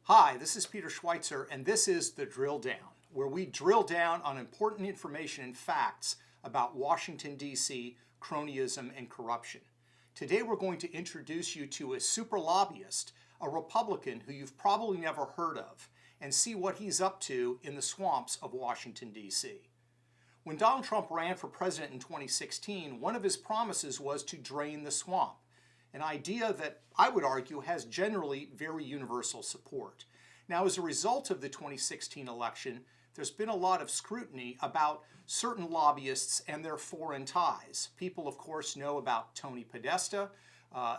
Hi, this is Peter Schweizer, and this is The Drill Down, where we drill down on important information and facts about Washington, D.C., cronyism, and corruption. Today we're going to introduce you to a super lobbyist, a Republican who you've probably never heard of, and see what he's up to in the swamps of Washington, D.C. When Donald Trump ran for president in 2016, one of his promises was to drain the swamp, an idea that I would argue has generally very universal support. Now, as a result of the 2016 election, there's been a lot of scrutiny about certain lobbyists and their foreign ties. People, of course, know about Tony Podesta.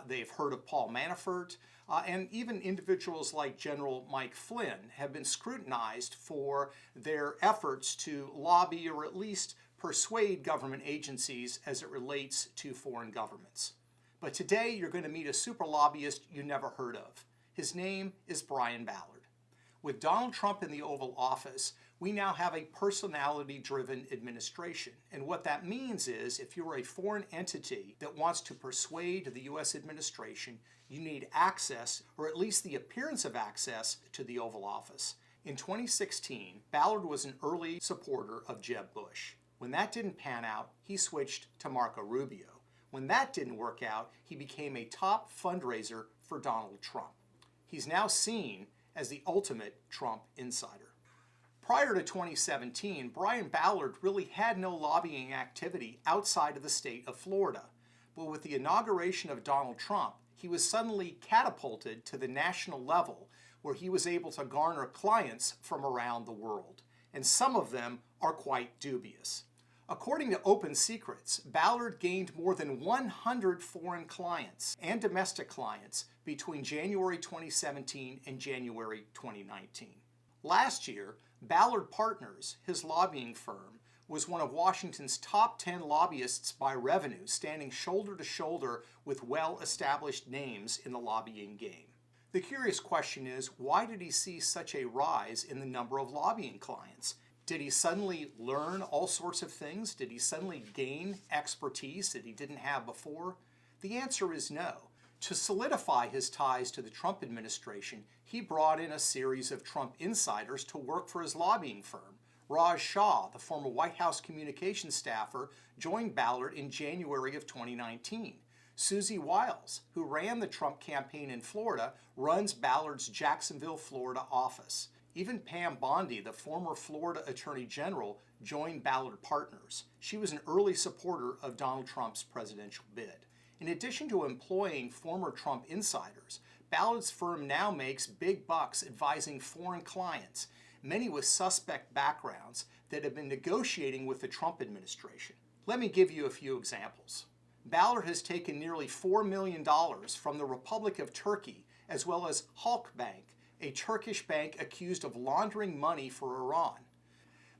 They've heard of Paul Manafort. And even individuals like General Mike Flynn have been scrutinized for their efforts to lobby or at least persuade government agencies as it relates to foreign governments. But today you're going to meet a super lobbyist you never heard of. His name is Brian Ballard. With Donald Trump in the Oval Office, we now have a personality-driven administration. And what that means is if you're a foreign entity that wants to persuade the U.S. administration, you need access, or at least the appearance of access, to the Oval Office. In 2016, Ballard was an early supporter of Jeb Bush. When that didn't pan out, he switched to Marco Rubio. When that didn't work out, he became a top fundraiser for Donald Trump. He's now seen as the ultimate Trump insider. Prior to 2017, Brian Ballard really had no lobbying activity outside of the state of Florida. But with the inauguration of Donald Trump, he was suddenly catapulted to the national level where he was able to garner clients from around the world. And some of them are quite dubious. According to Open Secrets, Ballard gained more than 100 foreign clients and domestic clients between January 2017 and January 2019. Last year, Ballard Partners, his lobbying firm, was one of Washington's top 10 lobbyists by revenue, standing shoulder to shoulder with well-established names in the lobbying game. The curious question is, why did he see such a rise in the number of lobbying clients? Did he suddenly learn all sorts of things? Did he suddenly gain expertise that he didn't have before? The answer is no. To solidify his ties to the Trump administration, he brought in a series of Trump insiders to work for his lobbying firm. Raj Shah, the former White House communications staffer, joined Ballard in January of 2019. Susie Wiles, who ran the Trump campaign in Florida, runs Ballard's Jacksonville, Florida office. Even Pam Bondi, the former Florida Attorney General, joined Ballard Partners. She was an early supporter of Donald Trump's presidential bid. In addition to employing former Trump insiders, Ballard's firm now makes big bucks advising foreign clients, many with suspect backgrounds, that have been negotiating with the Trump administration. Let me give you a few examples. Ballard has taken nearly $4 million from the Republic of Turkey, as well as Halk Bank, a Turkish bank accused of laundering money for Iran.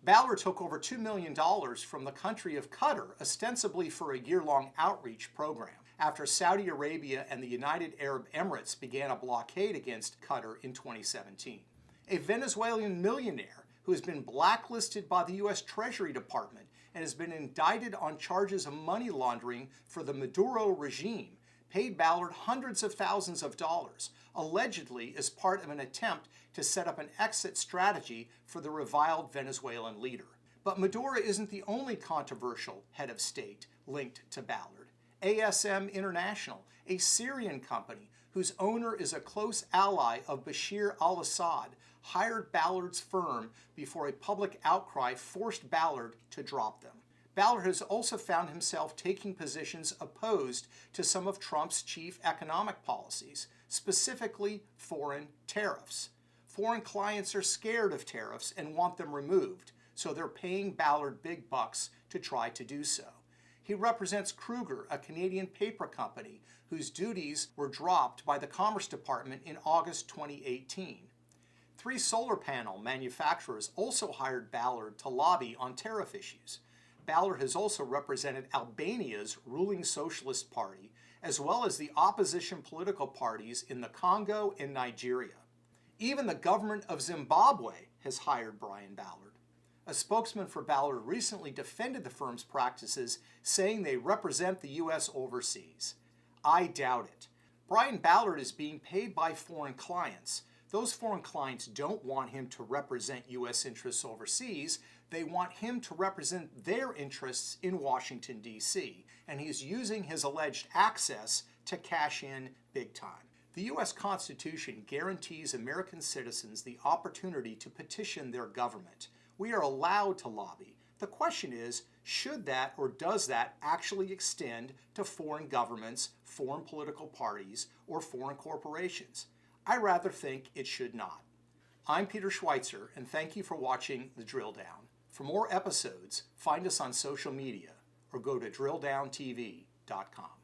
Ballard took over $2 million from the country of Qatar, ostensibly for a year-long outreach program, after Saudi Arabia and the United Arab Emirates began a blockade against Qatar in 2017. A Venezuelan millionaire who has been blacklisted by the U.S. Treasury Department and has been indicted on charges of money laundering for the Maduro regime paid Ballard hundreds of thousands of dollars, allegedly as part of an attempt to set up an exit strategy for the reviled Venezuelan leader. But Maduro isn't the only controversial head of state linked to Ballard. ASM International, a Syrian company whose owner is a close ally of Bashar al-Assad, hired Ballard's firm before a public outcry forced Ballard to drop them. Ballard has also found himself taking positions opposed to some of Trump's chief economic policies, specifically foreign tariffs. Foreign clients are scared of tariffs and want them removed, so they're paying Ballard big bucks to try to do so. He represents Kruger, a Canadian paper company whose duties were dropped by the Commerce Department in August 2018. 3 solar panel manufacturers also hired Ballard to lobby on tariff issues. Ballard has also represented Albania's ruling Socialist Party, as well as the opposition political parties in the Congo and Nigeria. Even the government of Zimbabwe has hired Brian Ballard. A spokesman for Ballard recently defended the firm's practices, saying they represent the U.S. overseas. I doubt it. Brian Ballard is being paid by foreign clients, Those foreign clients don't want him to represent U.S. interests overseas. They want him to represent their interests in Washington, D.C., and he's using his alleged access to cash in big time. The U.S. Constitution guarantees American citizens the opportunity to petition their government. We are allowed to lobby. The question is, should that or does that actually extend to foreign governments, foreign political parties, or foreign corporations? I rather think it should not. I'm Peter Schweizer, and thank you for watching The Drill Down. For more episodes, find us on social media or go to DrillDownTV.com.